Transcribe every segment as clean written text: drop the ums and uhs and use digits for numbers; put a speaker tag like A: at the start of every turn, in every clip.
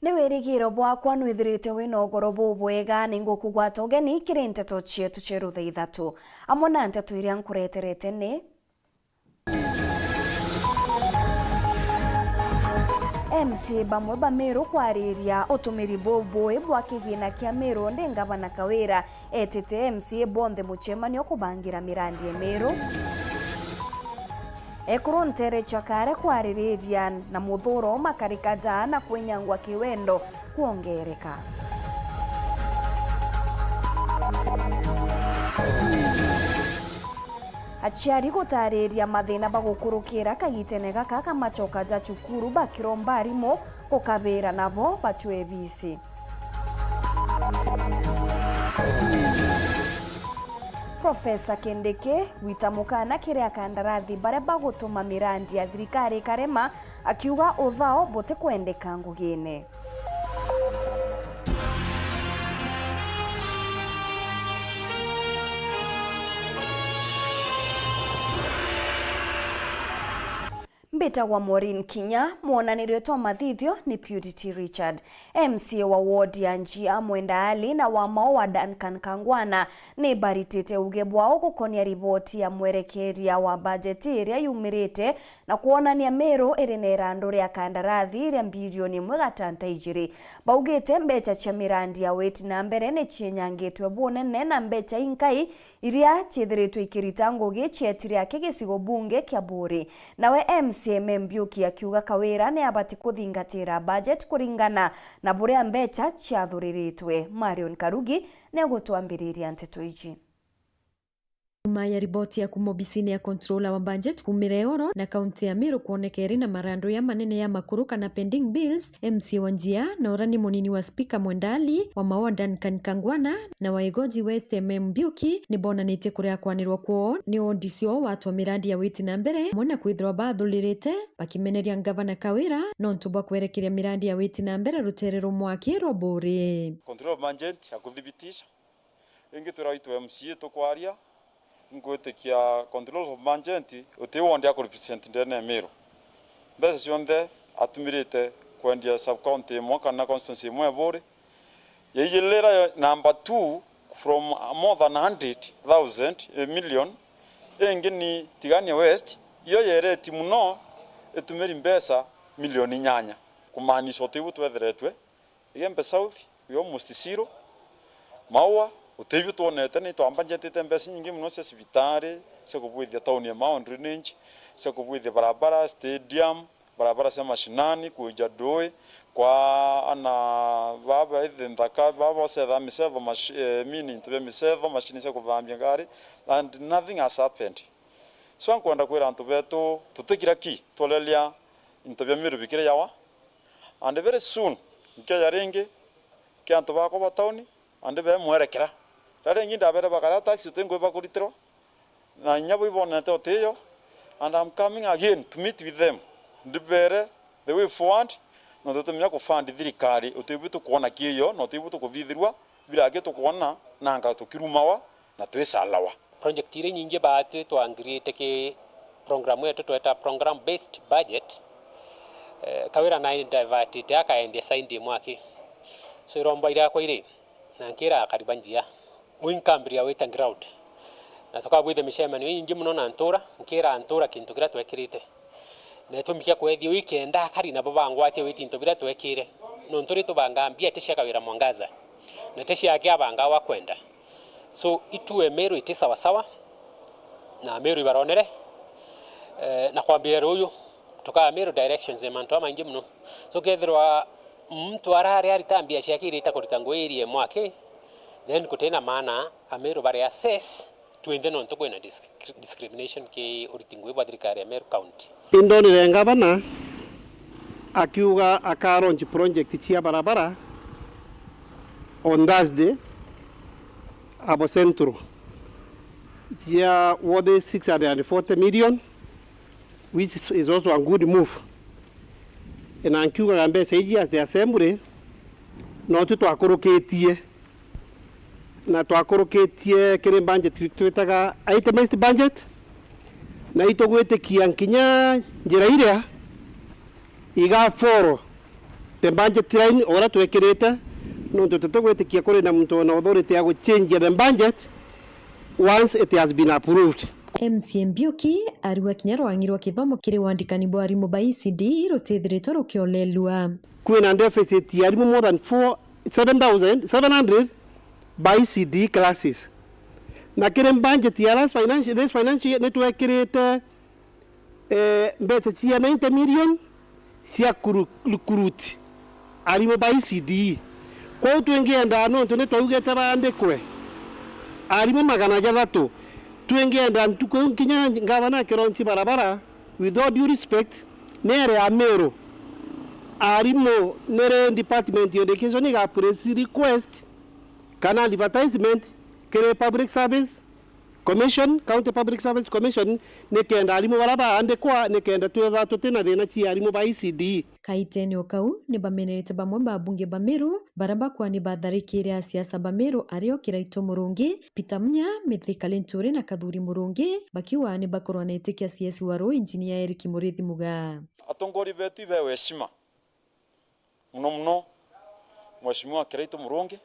A: Ni wirigiro bwakwa nwithirite wina ugoro bubwega ningukugwata ugeni kiri nteto cietu cerutha ithatu amwe na nteto iria nkureterete ni MC bamwe ba Meru kwariria utumiri bubui bwa kigina kia Meru ndi ngavana Kawira etete MC bonthe muchemanio kubangira mirandi ya Meru. Ekuru ntere chakare kwariria na muthuro makarikaja na kwenyangwa kiwendo kuongereka. Aciari gutariria mathina bagukurukira kagitene gaka kamachoka ja cukuru bakiromba arimo kukabira nabo bachwe bisi. Profesa Kendeke witamukana kiria kandarathi bare bagutuma mirandi ya thirikari karema akiuga uthao bote kwendeka ngugine. Mbeta wa Maureen Kinya, mwonanirio Toma Thithio ni Purity Richard. MC wa ward ya Njia Mwenda Ali na wamao wa Duncan Kangwana ni baritete ugebwao kukonia riboti ya mwerekeria wa bajeti iria yumirite na kuonania Meru irinera ndore ya kandarathi iria bilioni 1.2. Baugite mbecha cia mirandi ya weti na mbere ni chienyangetwe bunene na mbecha inkai iria chiethiritwe ikirita ngugi chietire ake gicigo bunge kia Buri. Nawe MC Mbiuki akiuga Kawira ni abati kuthingatira budget kuringana na buria mbecha ciathuriritwe. Marion Karugi ni gutwambiriria nteto iji.
B: Nyuma ya riboti ya kumobisini ya controller wa budget kumireoro na kaunti ya Meru kuonekeri na marando ya manene ya makuru kana pending bills, MC wa Njia na urani munini wa speaker Mwendali wa mawa Duncan Kangwana na waigoji West Mbiuki ni bona nite kurea kwanirwa kuo ni ondisio watu wa mirandi ya witi na mbere mwana kwithirwa bathulirite bakimeneria ngavana Kawira no ntubwa kwerekeria mirandi ya witi na mbere ruterero mwaki Buri.
C: Controller of budget ya kuthibitisha ingi turaitwa MC tukwaria ngwetekia control of budget utiwonde ya represent ndene Meru mbese cionthe atumirite kwendia sub county imwe kana constituency imwe Buri yeyelera number 2 from more than 100,000 million ingi ni Tigania West iyo yereti muno etumiri mbesa milioni 8 kumaanisha utibu twetheretwe igembe south we almost zero maua utebi tuonete ni twambanjetete mbesi nyingi muno cia cibitari cia kubwithia tauni ya Mount Drainage cia kubwithia barabara stadium barabara cia mashinani kuja Doi kwa ana baba ithindaka baba setha misetho mini ntube misetho mashini cia kuthambia ngari and nothing has happened. So nkwenda kwira antu betu tutikira ki tolelia ntube Meru bikire yawa and very soon nke yaringi ke antu bako ba tauni and be mwerekera rare nginda bere bakara taxi tengo bakuritiro na nyabo ibonete oteyo and I'm coming again to meet with them ndibere the way forward no tutumya ku fund thirikari utebutu kuona kiyo no tutebutu kuthithirwa bila getu kuona nanga tukirumawa na twesalawa
D: project ire nyingi baate twangiriete ke programu yetu tweta program based budget Kawira na diverted akaende saindi mwaki so iromba ira kwa ire na nkira kariba Njia winkambria weta ground na tukabwithe mishemani nyingi muno na ntura nkira ntura kintu kira twekirite na tumikia kwethi weekend akari na babangu ate weti into bira twekire no nturi tubangambia tisha Kawira Mwangaza na tishi yake abanga wa kwenda so itue Meru iti sawa sawa na Meru ibaronere na kwambira ruyo tuka Meru directions emantu amaingi muno so kethirwa mtu arare aritambia shakiri itakurita area mwake then kutena maana Meru bare assess tuende no ntoko na discrimination ke uritingwe ba thirikari ya Meru County
E: indonire ngavana akiuga akaronji project cia barabara on Thursday abo centro cia worth 640 million which is also a good move and akiuga gambe seiji as the assembly no tutwakurukitie na twakurukitie kire budget twitaga itemized budget na itogwetikia nkinya njira iria igaforo the budget line ora twekirite no tutogwetikia kuri na muntu na authority ya change the budget once it has been approved.
B: MC Mbiuki ariwa kinyarwangirwa kithomo kiri wandikani bwa arimu ba ECD rutithiritwo rukiolelua
E: kwina deficit ya arimu more than 7,700 by ECD classes na kire budget ya last financial year netwekirite mbete chia 90 million cia recruit arimu ba ECD kwa twengienda no tune twaugete bandikwe arimu 600 twengienda ntuko kinya ngavana kironchi barabara with all due respect nere amero arimu nere department of education ga press request kana advertisement kere public service commission county public service commission nekenda arimu baraba andikwa nekenda twetha tutina thina chi arimu ba ECD
B: kaitene okau ni bamenerete bamwe ba bunge ba Meru baraba kwa ni batharikire asiasa ba Meru ario Kiraito Murungi Peter Munya Mithika Linturi na Kathuri Murungi bakiwa ni bakorwa na itikia CS waro engineer Eric Murithi Muga
C: atongori betu be heshima mno Mheshimiwa Kiraito Murungi,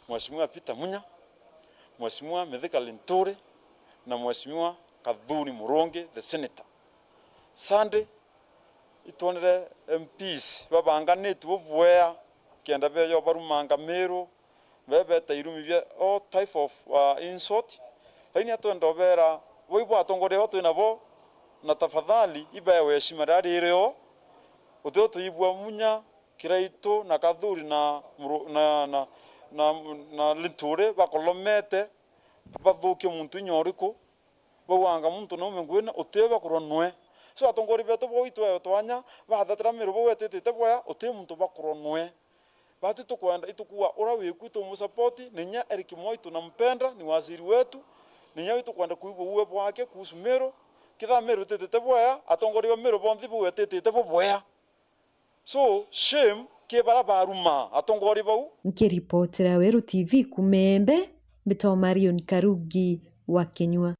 C: Mheshimiwa Peter Munya, Mheshimiwa Mithika Linturi na Mheshimiwa Kathuri Murungi the senator. Sunday itonere MPs babanganite bobwea kenda beyo barumanga Meru bebe tairumi bya all type of insult haini atondobera boibo atongore hoto nabo na tafadhali ibaye heshima rariro utoto ibwa Munya Kiraito na Kathuri na Linturi bakolomete bathuke muntu nyoriko bawanga muntu no mengwena uteba kuronwe so atongori beto boitwe twanya bathatira Meru bowetete bwa ute muntu bakuronwe bati tukwenda itukuwa ora wikuito mu support ninya Eric Moi tunampenda ni waziri wetu ninya witu kwenda kuibo uwe bwake kuhusu Meru kitha Meru tete bwa atongori ba Meru bondi bowetete bwa so shame ke barabaruma atongori bau
B: nkiripotera Weru TV kumembe Bito Marion Karugi wa Kenywa.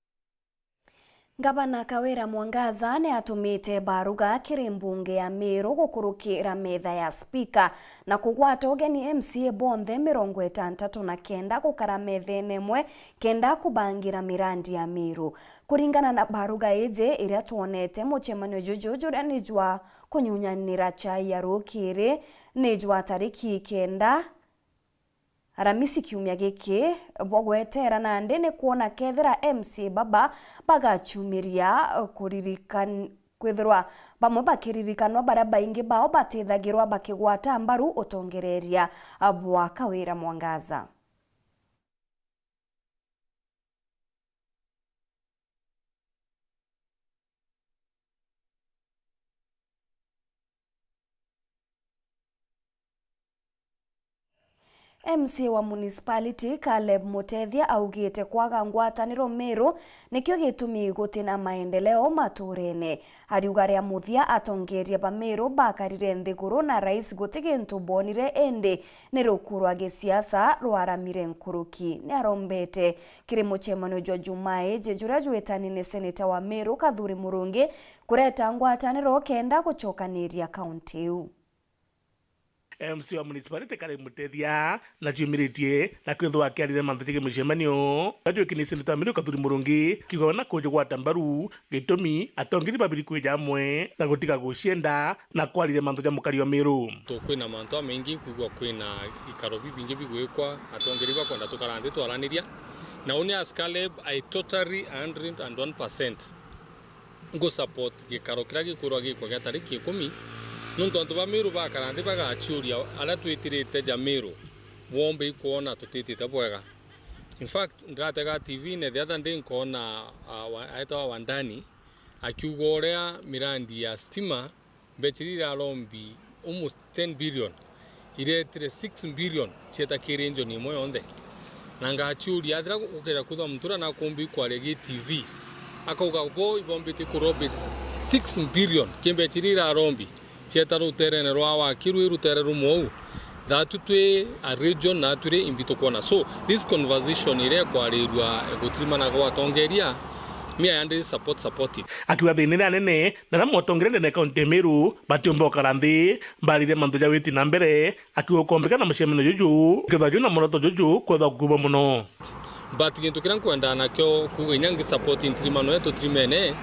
A: Gavana Kawira Mwangaza ni atumite baruga kiri mbunge ya Meru gukurukira metha ya speaker na kugwata ugeni MCA bonthe 69 gukara methene mwe kenda kubangira mirandi ya Meru kuringana na baruga ije iria tuonete muchemanio juju ni jwa kunyunyanira chai ya rukiri ni jwa tariki 9 Aramisi kiumia giki bogwetera na ndene kuona kethira MC baba bagachumiria kwithirwa bamwe bakiririkanwa bara baingi bao batithagirwa bakigwata mbaru utongereria bwa Kawira Mwangaza. MC wa municipality Caleb Mutethia augite kwaga ngwataniro Meru nikyo gitumi gutina maendeleo maturene ariuga ria muthia atongeria ba Meru bakarire nthiguru na rais gutigintu bonire ende ni rukurwa gisiasa rwaramire nkuruki ni arombete kiri muchemanio jwa Jumae jejura jwetani ni senator wa Meru Kathuri Murungi kureta ngwataniro kenda guchokaniria county u
F: MC wa municipality Caleb Mutethia na jumiritie na kwithwa akiarire manthige mucemanio radio kini senator Meru Kathuri Murungi kigona kujugwata mbaru gitumi atongiri babiri kwija amwe na gutika gucienda na kwarire manthu ja mukari wa Meru
G: kwina manthu mengi kugwa kwina ikaro bibingi bigwekwa atongiri bakwenda tukarande twaraniria na uni as Caleb I totally 101% go support gikaro kira gikurwa gikwa gya tariki 10 nuntu antu ba Meru bakarande bagachuria ala twitirite ja Meru wombe ikuona tutitite bwega. In fact ndatega TV ne the other day nkona aitwa Wandani akiugorea mirandi ya stima bechirira lombi almost 10 billion iretire 6 billion cheta kirenjo ni moyo onde nanga achuria adra ukera kutwa mtura na kumbi kwa regi TV akauga bo ibombiti kurobi 6 billion kimbechirira lombi cheta ruterene rwa wakiru rutere rumou that twe a region na twe imbito kona so this conversation ire kwa rirwa gutrima na kwa tongeria me I support it.
F: Akiwa thini nene na motongere ne kaunti Meru batiomba Karanthi mbalire mantuja witi na mbere akiwa kombeka na mshemeno juju kethaju na monoto juju kwetha kuba muno.
G: But gintu kiran kwenda nakyo kuginyangi support intrimano yetu trimene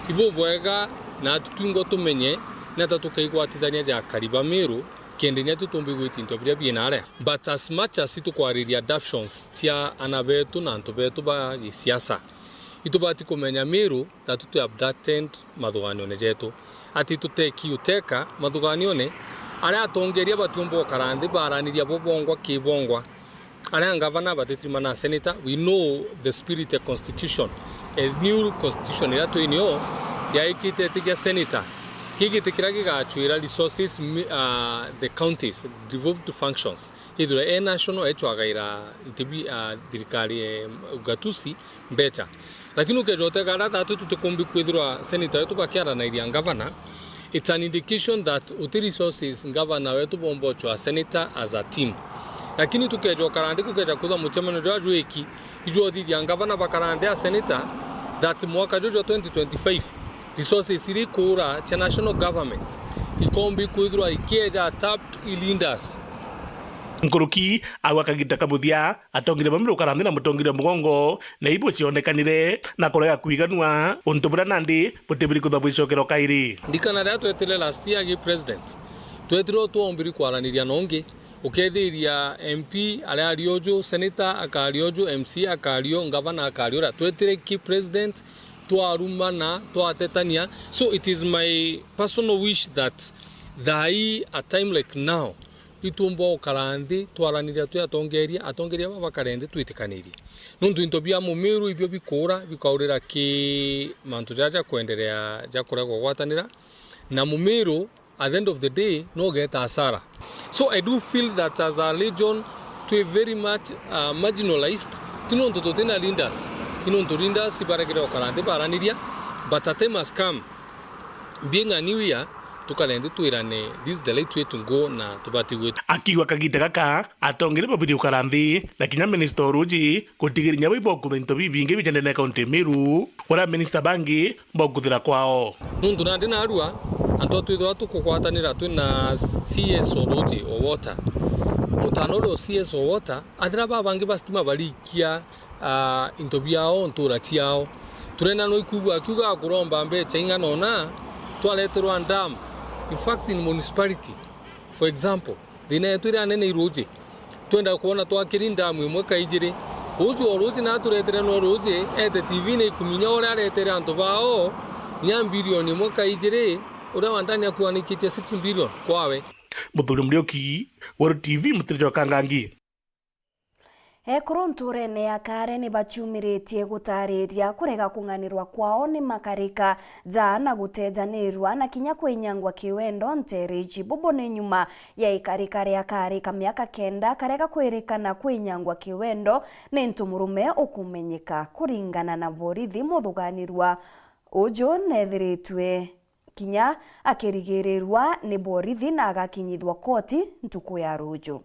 G: ibo bwega na tutungo tumenye na tatukaigwatithania ja kariba Meru kendenya tutumbi gwitinto biria bienare. But as much as itukwariria adoptions tia anabetu na antubetu ba siasa itubati kumenya Meru tatutu abducted mathuganio jetu ati tuteka mathuganio aria atongeria batiombo Karanthi baraniria bobongwa kibongwa aria governor batitimana senator. We know the spirit of constitution, a new constitution ira twinio ya ikitetia senator kigitikira gigachwira resources the counties devolved functions either national echwagaira itibi thirikari ugatusi mbecha lakini ukejote gara tatu tutekumbi kwithirwa senator yetu bakiara na iria governor. It's an indication that uti resources governor wetu bombochwa senator as a team. Lakini tukejo Karanthi kukeja kuza muchemano jwa jweki ijo thithia governor bakaranthi a senator that mwaka jojo 2025 resources iri kura cha national government ikombi kwithirwa ikieja tapped leaders.
F: Nkuruki awakagita kabuthia atongire bamiru Karanthi na mutongire mugongo na ibo cionekanire na korega kwiganua untubura nandi butibiri kuthabwicokero kairi
G: ndikana ria twetire last year gi president twetiro tuombiri kwaraniria nongi ukethiria MP aria ariojo senator akariojo MC akario governor akario twetire ki president twarumana twatetania. So it is my personal wish that a time like now itumbo Karanthi twaraniria atongeria baba Karanthi twitikaniri nundu into bia Meru ibyo bikora bikaurira ki mantu jaja kuendelea jakora gwatanira na Meru at the end of the day no get asara. So I do feel that as a region to a very much marginalized tinonto totena leaders inonto leaders ibaregera Karanthi baraniria but a time has come being a new year tukalende tuirane this is the late way to go na tubati wetu
F: akiwa kagita kaka atongire babiri Karanthi na kinya minister Ruji kutigirinya biboku into bibinge bijende kaunti Meru ora minister bangi bokuthira kwao
G: nundu nandi na arua anto twithwa tukukwatanira twina CSO Ruji o water mutanoro CSO water athira babangi bastima balikia into biao ntura tiao turena no ikugwa akiuga kuromba mbecha ingano na twaleterwa ndam. In fact, in municipality, for example, thina yetu ira nene iroje twenda kuona twakirinda mwimwe kaijire uju oroje na turetere no roje ete TV ne kuminya ora aretere anto bao nya bilioni mwe kaijire ura wandani akuanikitia 6 billion kwawe
F: muthuri mrioki World TV mutirijo kangangi
A: Kurunturene ya Karen bachumiritie gutariria kurega kunganirwa kwao ni makarika jana gutejanirwa na kinya kwinyangwa kiwendo ntereji bobo ni nyuma ya ikarika ria karika miaka kenda karega kwirikana kwinyangwa kiwendo ni ntumurume ukumenyeka kuringana na borithi muthuganirwa ujo nethiritwe kinya akirigirirwa ni borithi na agakinyithwa koti ntuku ya rujo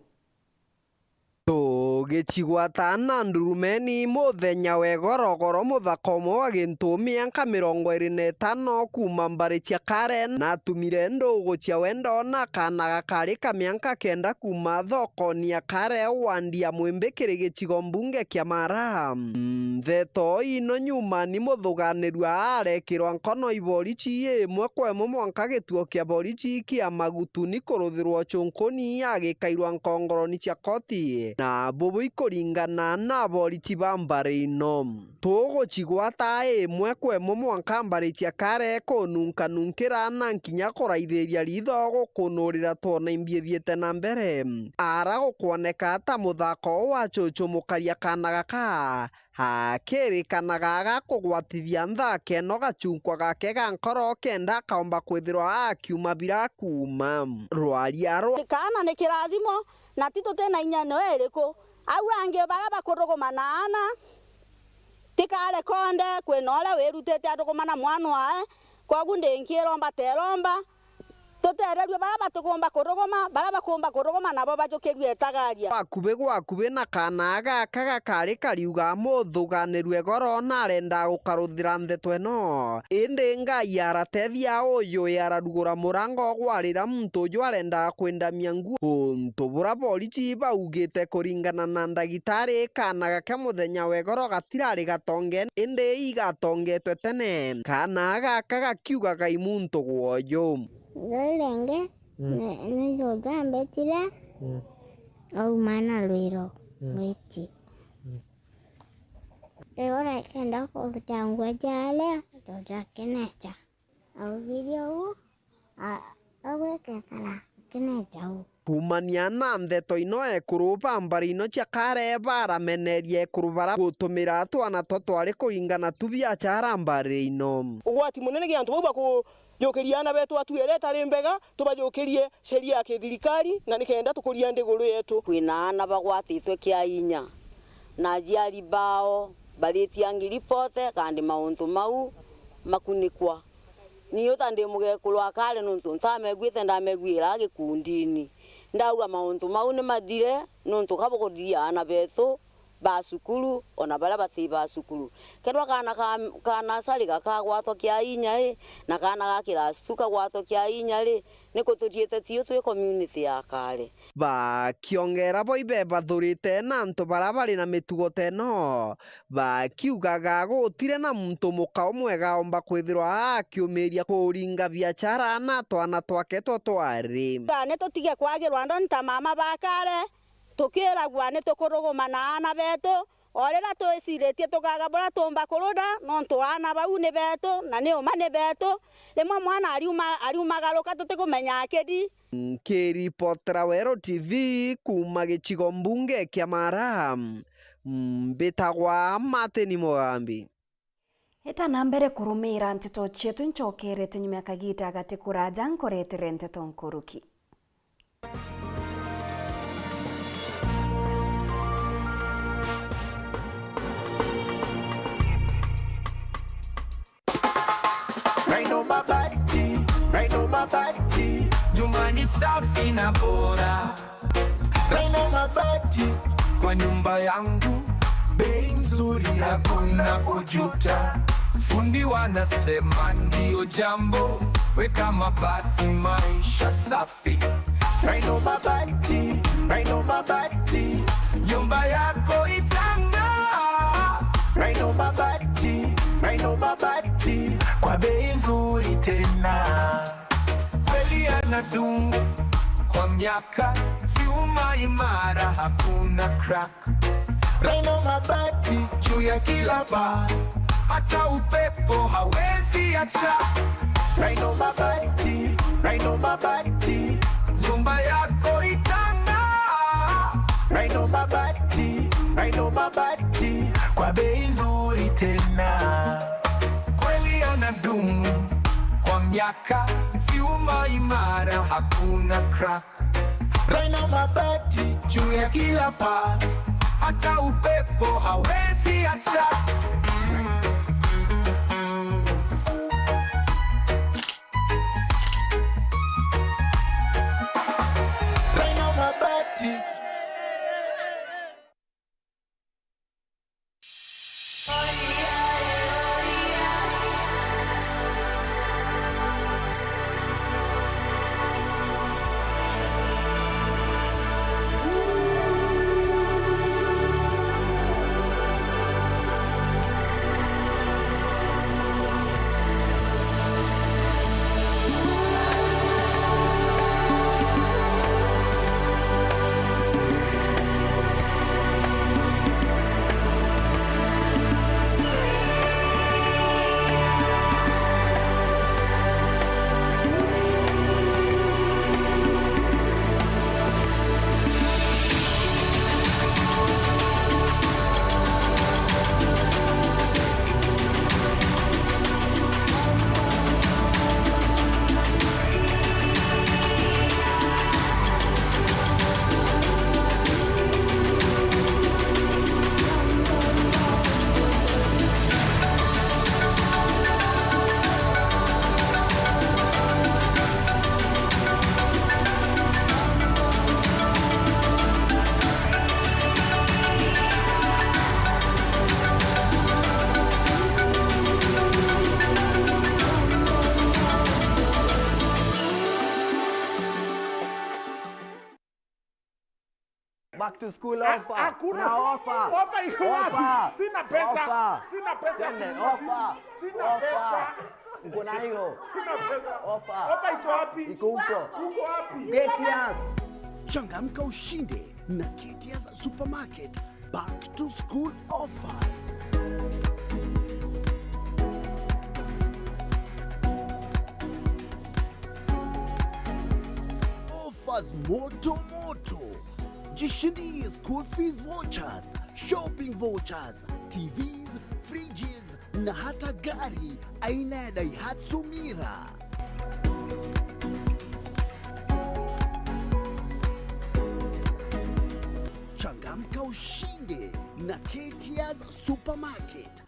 H: Gĩchigwatana ndurumeni muthenya wegorogoro muthako wa gintu miaka 25 kuma mbari cia Karen na tumire ndugu cia wendo na kana gakari ka miaka kenda kuma thoko nia Kare wandia mwimbikiri gĩchigo mbunge kia Maraha theto ino nyuma ni muthuganirwa arekirwa nkono iborichi mwekwe mwanka gituo kia borichi kia magutuni kuruthirwo chunkuni agikairwa nkongoroni cia koti na bobo ikoringana na borichi bambare ino tuguchigwata mwekwe mwanka mbare cia Kare nunkira na nkinya kuraithiria ritho gukunurira tona imbiethiete na mbere ara gukwoneka ta muthako wa chuchumukaria kana gaka hakirikanaga gakugwatithia nthake no gachunkwa gake ga nkoro kenda kaomba kwithirwa akiuma bila kuma rwaria
I: kana ni kirathimo na tito tena inyano eriku au ange baraba kurugumana tikare konde kwinole wirutete arugumana mwana wae kwa gunde nkiromba teromba tutererwe baraba tugomba kurogoma nabo bajukirie tagaria
H: gwakubi na kana gaka kari kariuga muthuganirwe goro na arenda gukaruthira ndeto eno indi Ngai aratethia uyu yararugura murango gwarira muntu uyu arenda kwendamia nguo untu bura borichi baugite kuringana na ndagitari kana gake muthenya wegoro gatirari gatonge indi igatongetwe tene kana gaka gakiuga gai muntu gwoyo
J: Lenge nĩrũtha mbetire auma na rwĩro rwĩti ĩgora kenda kũruta nguo jale tũtakeneta augire ũguo agwĩkekara keneta ũguo
H: kumania na ndeto ino ekuru bambari ino cia kare baramenerie ekuru bara gutumira twana twari kuringana tu biacara mbari ino
K: ugwati munene giantu bauba ku yokeriana betu atuere tari mbega tubajokerie sheria ya thirikari na nikenda tukuria ndiguru yetu
I: kwina ana bagwatitwe kia inya na jiari bao baritia ngiripote kandi mauntu mau makunikwa niyo tande mugekulwa kale nuntu ntamegwite ndamegwira gikundini ndauga mauntu mau ni madire nuntu kabogodia ana betu basukuru ona bara bati basukuru kedwa kana sali gakagwatwa kia inya na kana gakirastuka gwatwa kia inya niko tujiete tio twe community ya kale
H: bakiongera boibe bathurite na ntu barabari na mitugo teno bakiugaga gutire na muntu mukao mwega omba kwithirwa akiumiria kuringa biacara na twana twake twari
I: ne tutige kwagirwa ndo nta mama bakare tukira gwane tukuruguma na ana betu orera twiciretie tukagabura tumba kuruda no ntwana bau ni betu na ni umane betu rimwe mwana ariumagaruka tutikumenya akedi
H: Kiripotera Wero TV kuma gicigo mbunge kia Mara mbitagwa Mateni Mugambi
A: Eta nambere kurumira ntito chetu nchokerete nyuma kagita agati kuraja nkoretere nteto nkuruki
L: Right on my body, nyumbani safi na bora. Right on my body, kwa nyumba yangu bei nzuri, hakuna kujuta. Fundi wanasema ndio jambo, weka mabati maisha safi. Right on my body, right on my body, nyumba yako itang'aa. Right on my body, right on my body, kwa bei nzuri tena. Kweli anadumu kwa miaka, vyuma imara, hakuna crack. Right on my body, juu ya kila bar, hata upepo hawezi acha. Right on my body, right on my body, nyumba yako itang'aa. Right on my body, right on my body, kwa bei nzuri tena. Kweli anadumu kwa miaka, vyuma imara, hakuna crack. Right on my body, juu ya kila paa, hata upepo hawezi acha. Right on my body.
H: Back to school offer.
F: Hakuna offer. Offer iko wapi? Sina pesa. Sina pesa.
H: Offer.
F: Sina pesa.
H: Uko na hiyo?
F: Sina pesa.
H: Offer.
F: Offer iko wapi?
H: Iko huko.
F: Uko wapi?
H: Getias.
M: Changamka ushinde na Getias Supermarket back to school offers. Offers moto moto. Jishindie school fees vouchers, shopping vouchers, TVs, fridges na hata gari aina ya Daihatsu Mira. Changamka ushinde na Getias Supermarket.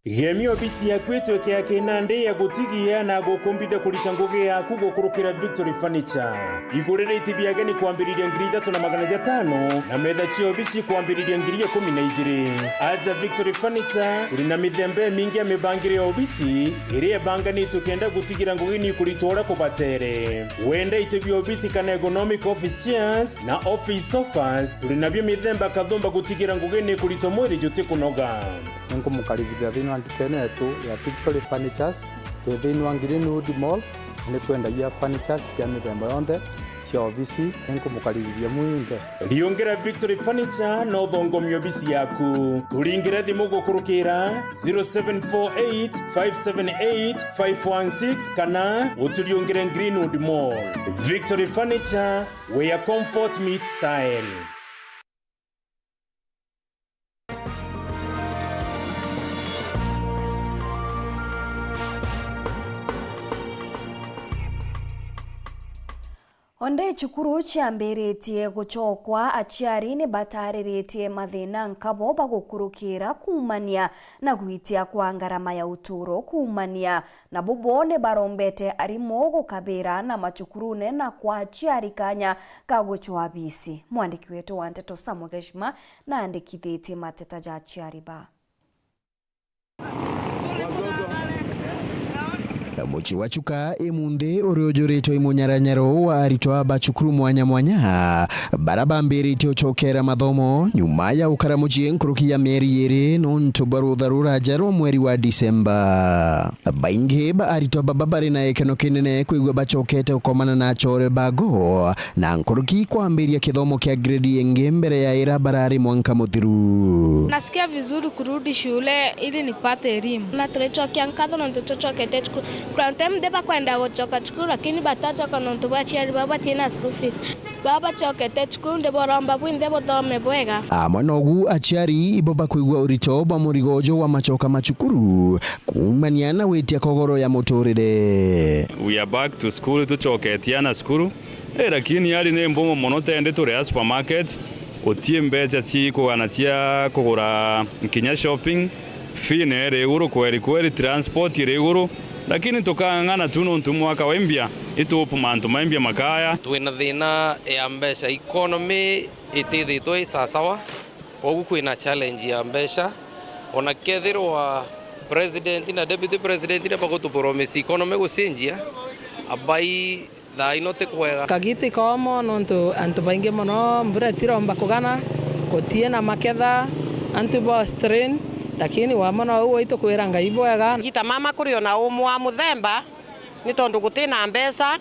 N: Gemio bisi ya kwetu kia kinande ya gutigia na gukumbitha kulita ngugi yaku gukurukira Victory Furniture. Igurire itibia geni kuambiriria ngiri 3,500 na metha cio bisi kuambiriria ngiri 12. Aja Victory Furniture uri na mithembe mingi ya mibangire ya obisi iri ebangani tukenda gutigira ngugi ni kuritora kubatere. Wenda itibia obisi kana ergonomic office chairs na office sofas uri nabyo mithemba kathumba gutigira ngugi ni kuritomori jote kunoga.
O: Nko mukaribithia thini wa ndukene yetu ya Victory Furnitures thini wa Greenwood Mall ni twendagia furnitures cia mithemba yonthe cia obisi. Nko mukaribithia muinde
N: riongera Victory Furniture no thongomio bisi yaku turingira thimu gukurukira 0748578516 kana uturiongere Greenwood Mall. Victory Furniture, where comfort meets style.
A: Onde chukuru chiambiritie guchokwa achiari ni batariritie mathina nkabo bagukurukira kumania na guitia kwa ngarama ya uturo kumania na bubone barombete arimo gukabira na machukurune na kwa achiari kanya kaguchwa bisi. Mwandiki wetu wa Nteto Samuel Geshima na andikithiti mateta ja achiari ba.
P: Mochi wachuka emunde oriojoreto imunyaranyaro wa aritoa bachukuru mwanya mwanya baraba mbere tiochokera mathomo nyuma ya ukaramuji nkuruki ya meri yere nonto baru dharura jaro mweri wa Disemba. Bainge ba aritoa bababare na ekeno kinene kwigwa bachokete ukomana na chore bago na nkuruki kwa mbere ya kithomo kia grade yenge mbere ya era barari mwanka muthiru.
Q: Nasikia vizuri kurudi shule ili nipate elimu. Na tulichokia nkadho na tulichokete kuna time deba kwenda gochoka chukuru lakini batachoka nonto bachiari baba tina school fees baba chokete chukuru ndebo ramba bwinde bothome bwega
P: amanogu achiari iboba kuigwa urito ba murigojo wa machoka machukuru kumaniana wetia kogoro ya motorire.
R: We are back to school tuchoketiana skuru lakini yali ne mbomo monote ende tore supermarket otie mbecha ci kuganatia kugura nkinya shopping fine reguru kweli transport reguru lakini tukangana tuno ntumwaka wembia itupu mantu maimbia makaya
S: twina thina ya mbeca economy itithitwo isasawa kogu kwina challenge ya mbeca ona kethirwa president na deputy president na bagutu promise economy gucenjia abai thainote kwega
T: kagiti komo nontu antu baingi mono mbura tiromba kugana kutie na maketha antu bo strain lakini wamona uwo ito kwiranga ibwega
U: gita mama kuriona umwa muthemba ni tondu gutina mbeca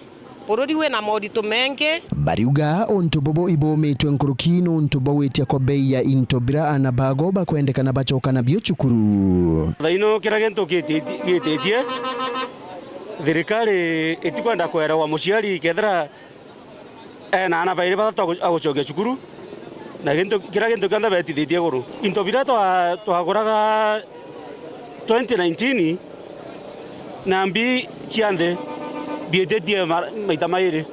U: bururi we na moritu mengi
P: bariuga onto bobo ibometwe nkurukino onto bawetia kwa bei ya intobira anabago bakwendeka na bachoka na biochukuru
E: thaino kira gento gitetie thirikari itikwenda kwera wa muciari kethera na ana baire batatu agucokia cukuru na kira gento kanda betithitie guru intobira twaguraga 2019 na mbi chiande bietetie maita mairi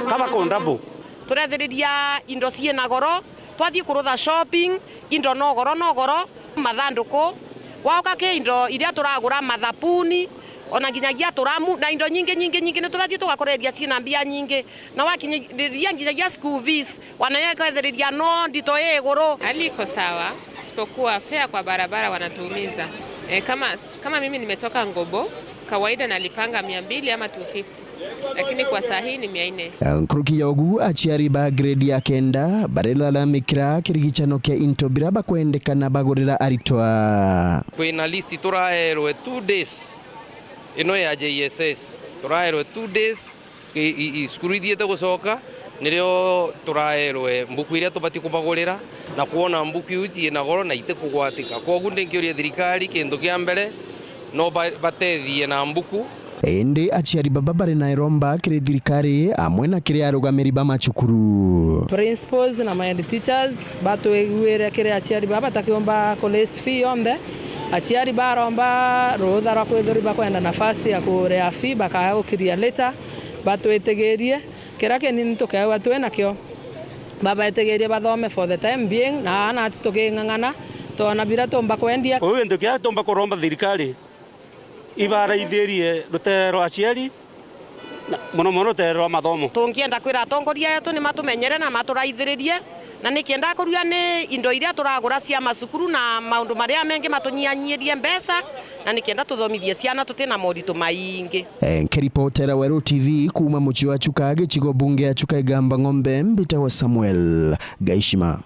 E: kaba kondabo
U: turethiriria indo cie na goro twathie kurutha shopping indo no goro mathanduku wauka ke indo iria turagura mathapuni ona nginyagia turamu na indo nyingi ni turathie tugakoreria ciina mbia nyingi na wakinyiria nginyagia school fees wanayekethiriria no ndito iguru.
V: Hali iko sawa isipokuwa fare kwa barabara wanatuumiza. Kama mimi nimetoka Ngobo
D: kawaida nalipanga 200 ama 250, lakini kwa saa hii ni 400.
P: Nkuruki yogu achiari ba grade ya kenda barela la mikra kirigichano kia into biraba kwendekana bagorera aritwa
S: kwina listi turaerwe 2 days ino ya JSS turaerwe 2 days skuru ithiete gucoka nirio turaerwe mbuku iria tubati kubagurira na kuona mbuku uji na goro na ite kugwatika kogu ndingiuria thirikari kindu kia mbere no batethie na mbuku
P: ende achiari baba bare na iromba kire thirikari amwe na kire arugamiri ba macukuru
T: principals na my teachers batwegwire kire achiari baba takiomba college fee onde achiari baromba rutha rwa kwithuri bakwenda nafasi ya kurea fee bakagukiria later batwetegerie kirake nini tukewa twena kio baba etegerie bathome for the time being na ana tukingangana tona bira tomba kwendia
E: oyo ndo kia tomba koromba thirikari ibara ithirie rutero aciari muno rutero mathomo
U: tungienda kwira atongoria yetu ni matumenyere na maturaithiririe na nikienda kuria ni indo iria turagura cia macukuru na maundu maria mengi matunyianyirie mbeca na nikienda tuthomithie ciana tutina moritu maingi.
P: Nkiripotera Weru TV kuma muci wa Chuka gicigo bunge ya Chuka Igamba Ng'ombe mbita wa Samuel Gaishima.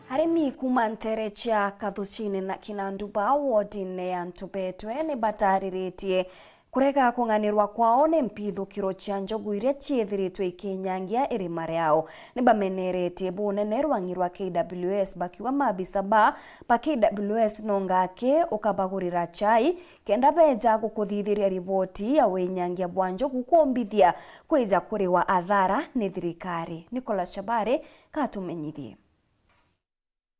A: Harimi kuma Nterecha Kathuchini na Kinanduba wodine ya Ntubetwe ni batariritie kureka kunganirwa kwao ni mpithukiro cia njogu iria ciethiritwe ikinyangia irima riao ni bameneretie bunene rwangirwa KWS bakiwa mabisa ba KWS nongake ukabagurira chai kenda beja gukuthithiria riboti ya wenyangia bwa njogu kuombithia kwija kuriwa athara ni thirikari. Nicolas Chabare katumenyithie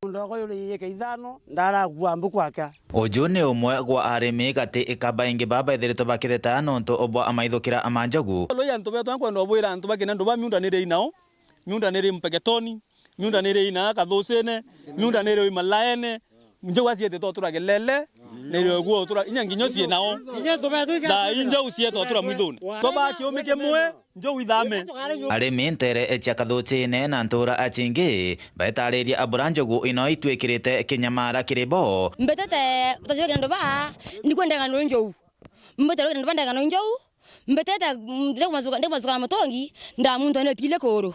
V: ndogo yule yeke ithano ndara gwambu kwaka
W: ojo ne omwe gwa arimi gati ikaba ingi baba ithirito bakitheta nonto obwa amaithukira amanjogu
X: lo yanto beto kwenda obwira antu bakina ndo ba miunda nire inao miunda nire mpeketoni miunda nire ina kathusene miunda nire imalaene njogu asiete to turagelele nire gwo tura inyanginyo sie nao da injo sie to tura mwithuni to ba kiomike mwe njogu ithame
W: arimi ntere echa kathuchine na ntura achingi betariria aburanjogu ino itwikirite kinyamara kiribo
Y: mbetete utachibeka ndo ba ni kwenda ngano njogu mbetete ndo banda ngano njogu mbetete ndemazuka na motongi nda muntu ene tile koro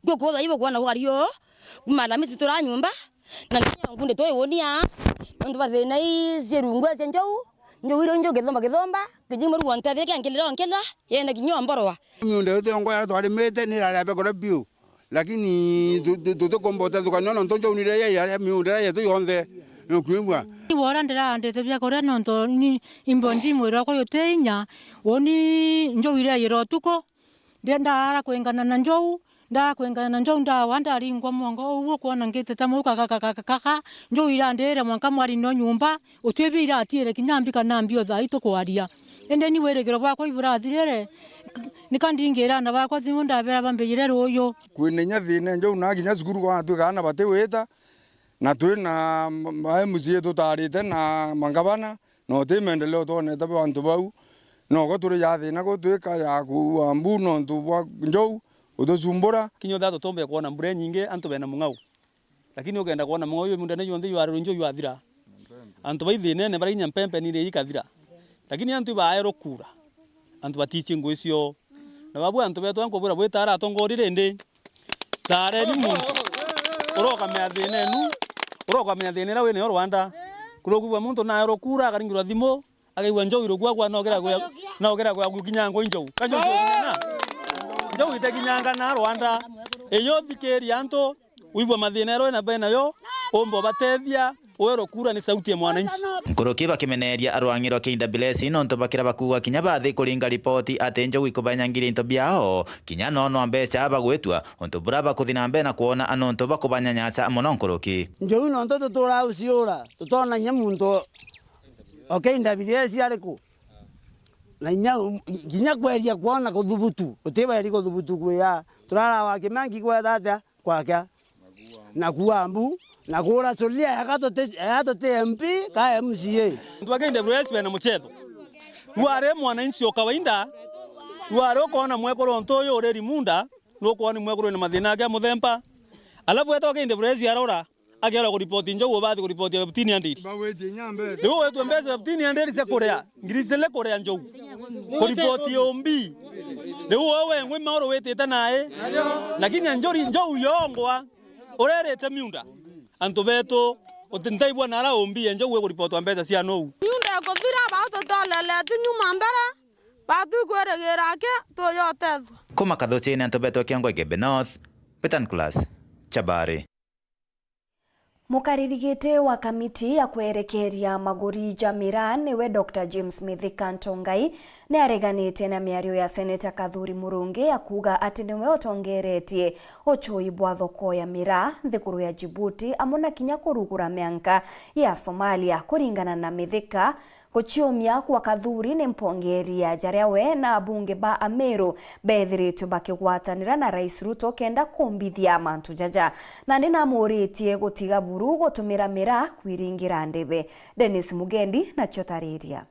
Y: goko ibo kuona wario kumala misi tura nyumba na ngunde toye wonia ndo bathena izerungwa zenjou njo wiro njo gethomba kijimo ruwa ntathe kangilira nkela yenda kinyo mborwa
V: miunda yote ngo ya twali mete ni la be kora biu lakini tuto kombota tukanono ntonjo unire ya miunda yetu yonde no kwimwa
Z: wora ndira ndete bya kora nonto ni imbondi mwira ko yote inya woni njo wire yero tuko ndenda kwengana na njou nda kwengana na njou nda wanda ringwa mongo uwo kuona ngete tamuka kaka njou ira ndere mwanka mwari no nyumba utebira atiere kinyambika nambio tha itokwaria ende ni weregero bako iburathirere nikandingira na bako thimu ndabera bambeyire royo
V: kwinenya thine njou na ginya cukuru kwa twikana bate weta na twina musie tutarite na mangabana no te mendeleo tone tabe antu bau no go turi ya thina go twika ya ku ambu no ntu bwa njou utozumbura
X: kinyo thato tombe kuona mbure nyinge antu bena mungau lakini ugenda kuona mungau yo mundane yonde yo arunjo yo athira antu baithine ne bari nyampempe ni ri ikathira lakini antu baero kura antu batichi ngwicio na babu antu beto anko bura bwetara atongorire ndi tare ni muntu uroka meathine nu uroka meathine ra wene Rwanda kurogwa muntu na aero kura akaringirwa thimo akaigwa njoo irogwa kwa na ogera kwa gukinyango njoo kanjo na njoo itekinyanga na Rwanda eyo thikeri anto uibwa mathinero na bena yo ombo batethia wero kura ni sauti ya mwananchi
W: nkuruki bakimeneria arwangiro KWS nonto bakira bakuwa kinya bathi kuringa ripoti ate njogu ikubanyangire into biao kinya nono mbeca bagwetwa onto buraba kuthina mbe na kuona anonto bakubanyanyasa muno nkuruki
V: njogu nonto tutura usiura tutona nyamunto KWS ariko na kinya kweria kuona kuthubutu utiba yari kuthubutu kuya turara wa kimangi kwa data kwaka na kuambu na kura tulia yakatote MP ka MCA
X: ndwagende bwesi bena muchezo ware mwananchi wa kawaida ware kuona mwekoro ntoyo ureri munda no kuona mwekoro na mathina ya muthemba alafu eto gende bwesi arora agera ku report njogu bathi ku report ya 1500
B: bawete nyambe
X: leo wetu mbeza 1500 za korea ngirizele korea njogu ku report yombi leo wewe ngwe maoro wete tanae lakini njori njogu yongwa orerete miunda antu beto otintaibwa nara ombi njogu ku report mbeza cia no
C: miunda ko thira ba to tolele tinyuma mbere batu kweregera ke to yote
W: kuma kadhochini antu beto kiongo Gebe North Petan Class Chabari.
A: Mukaririgite wa kamiti ya kwerekeria maguri Jamira niwe Dr. James Mithika Ntongai ni areganite na miario ya Seneta Kathuri Murungi ya kuga ati niwe otongeretie ochoi bwa thoko ya miraa thikuru ya Djibouti amona kinya kurugura mianka ya Somalia. Kuringana na Mithika, guchiumia kwa Kathuri ni mpongeria jarewe na abunge ba Ameru bethiritu bakigwatanira na Rais Ruto kenda kumbithia mantu jaja na ninamuritie gutiga buru gutumira miraa kwiringira ndebe. Dennis Mugendi na Chotariria.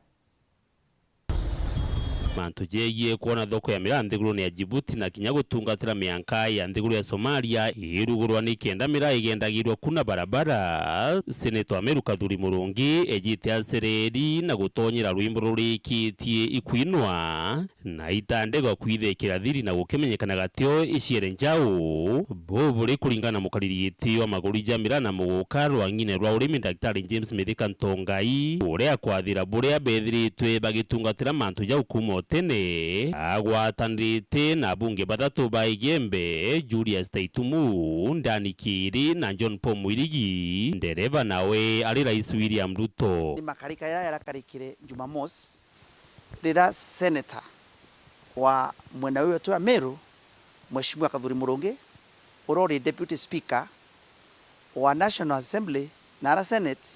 G: Mantu jegie kuona thoko ya miraa nthiguru ya Djibouti na kinya gutungatira mianka ya nthiguru ya Somalia irugurwa ni kenda miraa igendagirwo kuna barabara. Senator Ameru Kathuri Murungi ejite asereri na gutonyera rwimbo rurikitie ikwinwa na itandegwa kwithekera thiri na gukimenyekana gatio iciere njau boburi kuringana mukaririti wa maguri Jamira na muguka rwangine rwa urimi Dr. James Mithika Ntongai uria kwathira buria bethiritwe bagitungatira mantu jau kumo tene agwatanirite na bunge bathatu ba Igembe, Julius Taitumu, Ndani Kiri na John Paul Mwirigi. Ndereva nawe ali Rais William Ruto.
I: Ni makarika ya yarakarikire Jumamosi rira senator wa mwena wetu wa Meru Mheshimiwa Kathuri Murungi urori deputy speaker wa National Assembly na ara Senate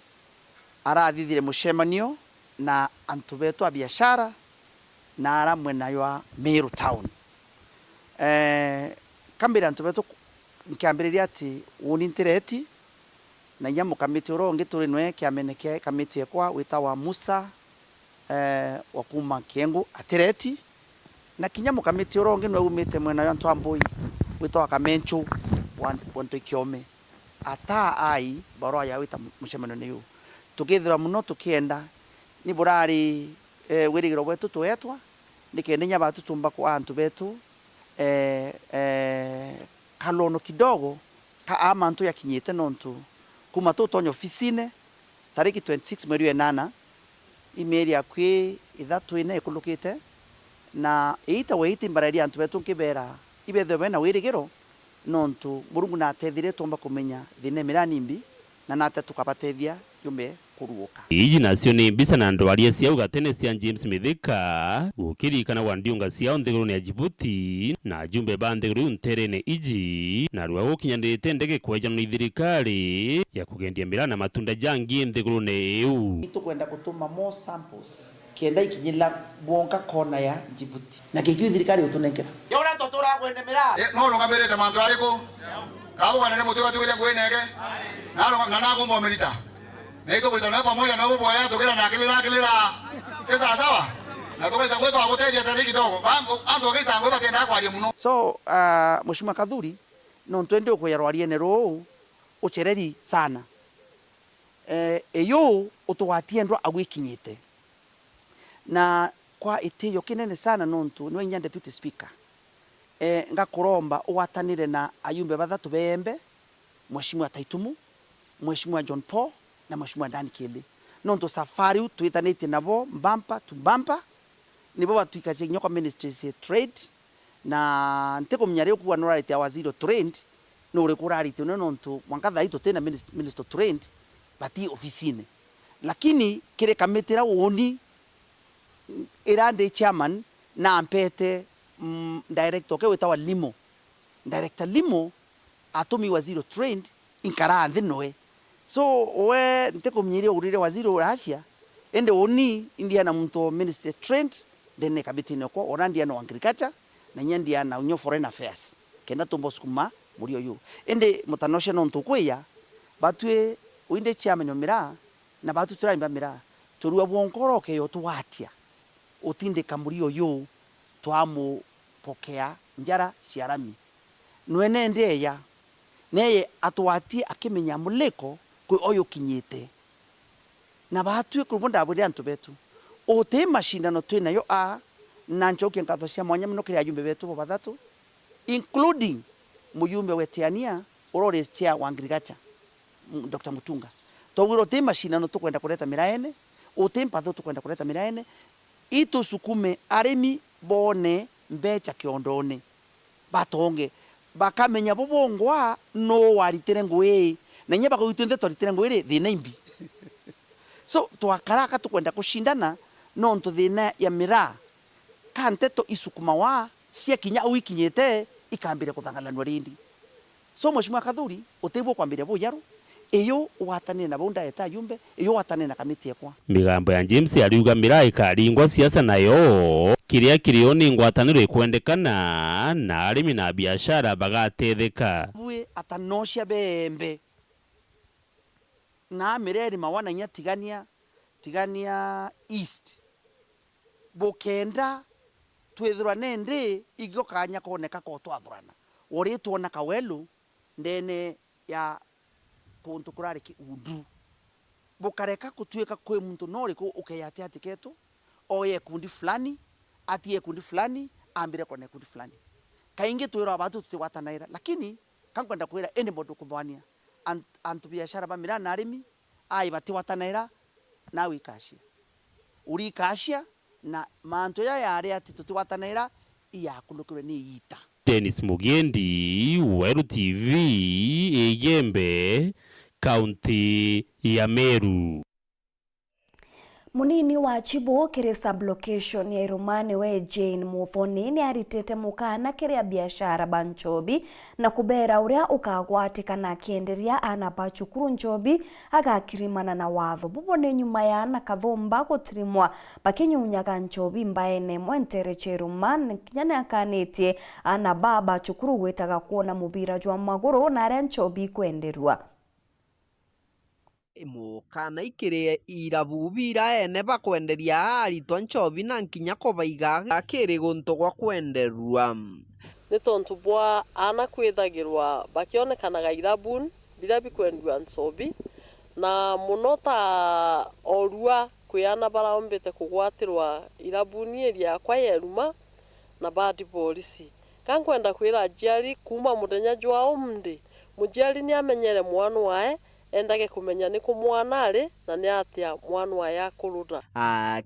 I: arathithire mushemanio na antu betu a biashara na ara mwena wa Meru town. Kambira antu betu nkiambiriria ati unintireti na nyamu kamiti urongi turi nwe kiameneke kamiti ekwa witawa Musa wa kuma Kiengu atireti na kinyamu kamiti urongi nwe umite mwena wa Ntwambui witawa Kamenchu wantu Kiome ata ai barua ya wita mushemano niyo tukithira muno tukienda ni burari wirigiro wetu twetwa nikendenya batu tumba kwa antu betu kalono kidogo ka amantu ya kinyete nontu kuma tutonyo ofisine tariki 26 mweri wa 8 email ya kwi ithatu ine ikulukite na ita weiti mbarari antu betu kibera ibethe bena wirigiro nontu Murungu na atethire tumba kumenya thine miranimbi na nate tukabatethia yume kuruoka.
G: Iji nacio ni mbisa na ndwaria cia ugatene cia James Mithika gukirikana wa ndiunga cia nthiguru ya Djibouti na jumbe ba nthiguru nterene iji na rwa gukinyanirite ndege kwejana ni thirikari ya kugendia miraa na matunda jangi nthiguru ne eu
I: tukwenda kutuma more samples kenda ikinyila bonga kona ya Djibouti na kikiu thirikari utunengera yora totora kwende miraa
J: no no ngamerete mantu ariko kabo kanene mutu gatugira kwenege na nago momerita Neito kulitana pamoja na bobo ya tokera na kilila esa sawa na tokera kwetu aboteja tariki kidogo ando kita ngwe batenda kwa alimuno.
I: So Mheshimiwa Kathuri no twende kuyarwarie nero uchereri sana eyo utwatie ndwa agwikinyite na kwa itiyo kinene sana nontu no nya deputy speaker ngakuromba uwatanire na ayumbe bathatu bembe Mheshimiwa Taitumu, Mheshimiwa John Paul na Mheshimiwa Ndani Kili nonto safari tuitanite nabo mbampa to bumper nibo batuikaje nyoka ministries ya trade na nteko mnyare kuwa noralite waziri trade no rekurarite nonto mwankatha ito tena minister trade bati ofisine lakini kile kametera woni irande chairman na ampete director ke wetawa Limo director Limo atomi waziri trade inkara ndinoe so we nteko mnyiri urire waziri wa Asia ende oni Indiana mto minister trade dene kabiti noko orandi ana agriculture na nyandi ana unyo foreign affairs kenda tombo sukuma muri oyu ende mutanoshe no ntukweya batwe uinde chairman miraa na batu turamba miraa turua bwonkoroke yo tuwatia utinde kamuri oyu twamu pokea njara ciarami nwene ndeya neye atwatie akimenya muleko kwi oyo kinyite na batue kurubonda aburi antu betu ote mashindano twinayo na njoke nkatho cia mwanya muno kiri ayumbe betu bo bathatu including muyumbe wetiania urore chair wa agriculture Dr. Mutunga togwiro te mashindano tukwenda kureta miraene ote mpatho tukwenda kureta miraene itu sukume arimi bone mbecha kiondone batonge bakamenya bobongwa no waritire ngwe na nyeba ko itende toritire ngwe thina imbi so twakaraka tukwenda kushindana no ntu thina ya mira kanteto isukuma wa cia kinya wikinyete ikambire kuthangalanwa rindi so mheshimiwa Kathuri utebwo kwambire bo yaro iyo watane na bonda eta yumbe iyo watane na kamiti yakwa
G: migambo ya James aliuga mira ikaringwa siasa nayo kiria kirio ni ngwataniro ikwendekana na arimi na biashara bagatetheka
I: bwe atanosha bembe na mireri mawana nya tigania east bokenda twithura nende igyo kanya koneka ko twathurana ori tuona kawelu ndene ya kuntu kurari ki udu bokareka kutuika kwe muntu nori ko ukeyate atiketo oye kundi fulani atie kundi fulani ambire kone kundi fulani kainge twira abatu tutiwatanaira lakini kankwenda kwira ende modu kuthwania antu biashara ba mirana arimi ai batiwatanaira na wikashia uri kashia na manto ya yare ati tutiwatanaira iya kulukure ni yita
G: Dennis Mugendi, Weru TV, Igembe, County ya Meru.
A: Munini wa Chibo kiri sublocation ya Irumani we Jane Muthoni ni aritete mukana kiri ya biashara banchobi na kubera uria ukagwatikana akienderia anabachukuru nchobi agakirimana na watho bubone nyuma ya na kathomba gutirimwa bakinyunyaga nchobi mbaene mwentere Cherumani kinyane akanitie anababa chukuru gwetaga kuona mubira jwa maguru na aria nchobi kwenderwa
B: mukana ikire irabubira ene bakwenderia aritwa nchobi na nkinya kobaiga akiri guntu gwa kwenderwa
F: ni tontu bwa ana kwithagirwa bakionekanaga irabun bila bikwendwa nchobi na munota orua kuyana baraombete kugwatirwa irabuni eria kwa yeruma na badi polisi kankwenda kwira ajiari kuma muthenya jwa umndi mujiari ni amenyere mwana wae endage kumenya ni ku mwana ari na ni atia mwana wa yakuruda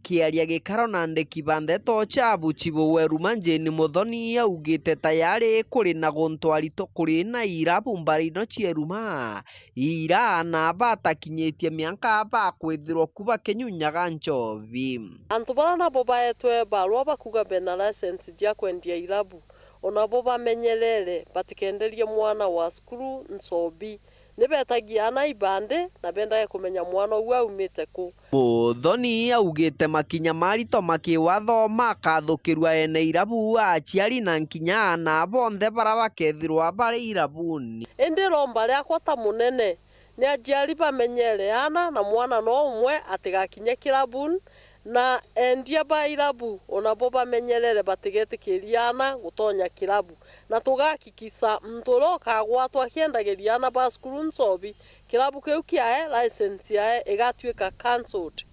B: kiaria gikaro na ndeki bande tocha buchibo Weru Jane Muthoni yaugite tayari kuri na guntwarito kuri na irabu mbarino Cheruma ira na batakinyetie mianka ba kwithirwo kuba kenyunyaga nchovi
F: antu bara nabo baetwe barwa bakuga bena license ya kwendia irabu onabo bamenyerere batikenderie mwana wa skuru nchobi nibetagia na ibande na bendaye kumenya mwana uwa umite ku
B: Muthoni augite makinya marito makiwatho makathukirwa ene irabu aciari na nkinya na bonthe bara bakethirwa bari irabuni
F: indi romba riakwa ta munene ni ajiari bamenyere ana na mwana no umwe atigakinye kirabuni na endia ba irabu onabo bamenyerere batigetikiria gutonya kirabu na tugakikisa mtoro kagwatwa kiendagiriana ba skuru nchobi kirabu kiu kiae license yae igatuika cancelled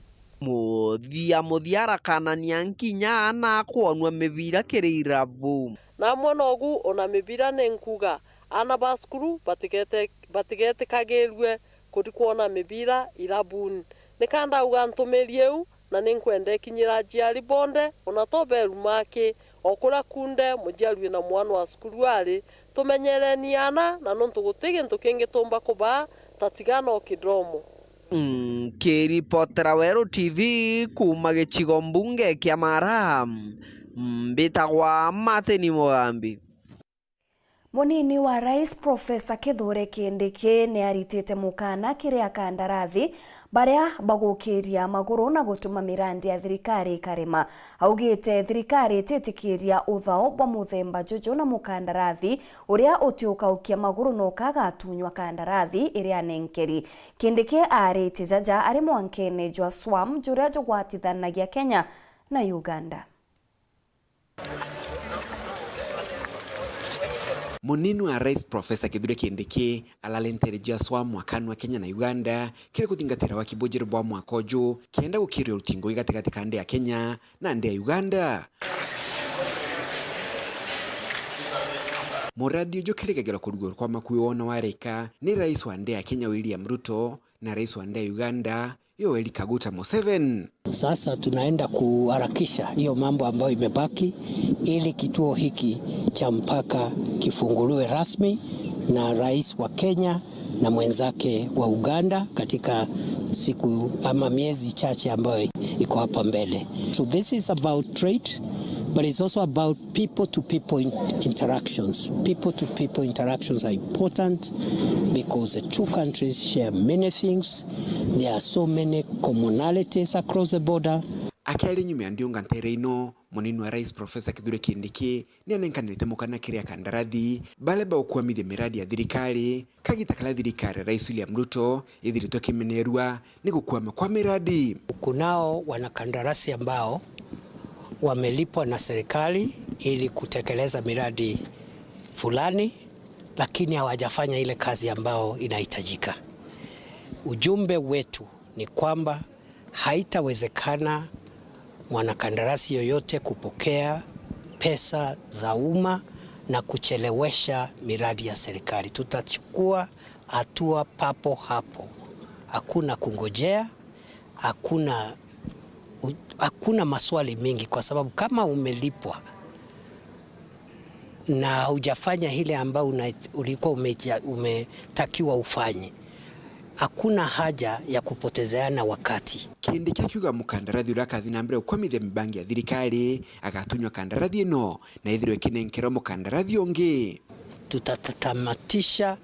B: muthiara kanania nkinya na kuonwa mibira kiri irabu
F: na mwonogu ona mibira nenkuga ana ba skuru batigetikagirwe kuona mibira irabuni nikanda uga ntumirieu na ninkwende kinyira jiari bonde ona toberu make okura kunde mujiari na mwana wa skuru ari tumenyereniana na nontu gutigi ntukingi tumba kuba tatigano kidromo
B: kiripotera Weru TV kuma gicigo mbunge kia Mara mbitagwa Martin Mugambi
A: Munini wa Rais Profesa Kithure Kindiki ni aritete mukana kiria kandarathi baria bagukiria maguru na gutuma mirandi ya thirikari karima augite thirikari titikiria uthao bwa muthemba jojo na mukandarathi uria utiukaukia maguru no kaga tunywa kandarathi iria nenkeri Kindiki arite jaja ari mwankene jwa swam juria jogwatithanagia Kenya na Uganda
H: Munini wa rais Profesa Kithure Kindiki alalentere jaswa mwakanu wa Kenya na Uganda kile kutingatira wa kibojero bwa mwakojo kienda gukiria utingo igatigati kande ya Kenya na nde ya Uganda. Muradi ujo kiligagero kuruguru kwa makuiona wareka ni rais wa nde ya Kenya William Ruto na rais wa nde ya Uganda Yoweri Kaguta Museveni.
K: Sasa tunaenda kuharakisha hiyo mambo ambayo imebaki ili kituo hiki cha mpaka kifunguliwe rasmi na rais wa Kenya na mwenzake wa Uganda katika siku ama miezi chache ambayo iko hapa mbele. So this is about trade, but it's also about people-to-people interactions. People-to-people interactions are important because the two countries share many things. There are so many commonalities across the border.
H: Akiari nyume andiunga ntere ino, munini wa rais Profesa Kithure Kindiki ni anenkanirite mukana kiria kandaradhi baleba ukuamithia miradi ya thirikari kagitakala thirikari rais William Ruto ithirito kimenerua ni gukwama kwa miradi.
K: Kunao wanakandarasi ambao wamelipwa na serikali ili kutekeleza miradi fulani, lakini hawajafanya ile kazi ambao inahitajika. Ujumbe wetu ni kwamba haitawezekana mwanakandarasi yoyote kupokea pesa za umma na kuchelewesha miradi ya serikali. Tutachukua hatua papo hapo. Hakuna kungojea, hakuna maswali mengi, kwa sababu kama umelipwa na hujafanya ile ambayo ulikuwa umetakiwa ufanye, hakuna haja ya kupotezeana wakati.
H: Kindiki akiuga mukandarathi uria akathi na mbere ukwamithia mibangi ya thirikari agatunywa kandarathi ino na ithirwe kinenkero mukandarathi ungi.
K: Tutatamatisha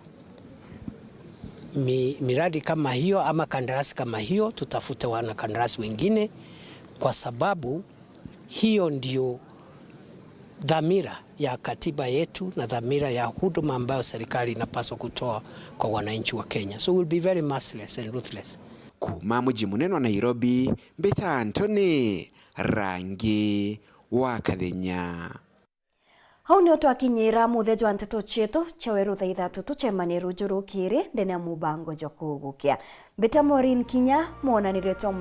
K: miradi kama hiyo ama kandarasi kama hiyo, tutafute wana kandarasi wengine, kwa sababu hiyo ndio dhamira ya katiba yetu na dhamira ya huduma ambayo serikali inapaswa kutoa kwa wananchi wa Kenya. So we'll be very merciless and ruthless.
H: Kuma mji munene wa Nairobi, Mbita Anthony, Rangi wa Kathenya.
A: Hau ni oto akinyira muthejo wa nteto cheto chaweru thaa ithatu tuchemanie rujuru kiri ndene ya mubango jwa kugukia. Mbita Maureen Kinya mwonanirie Tom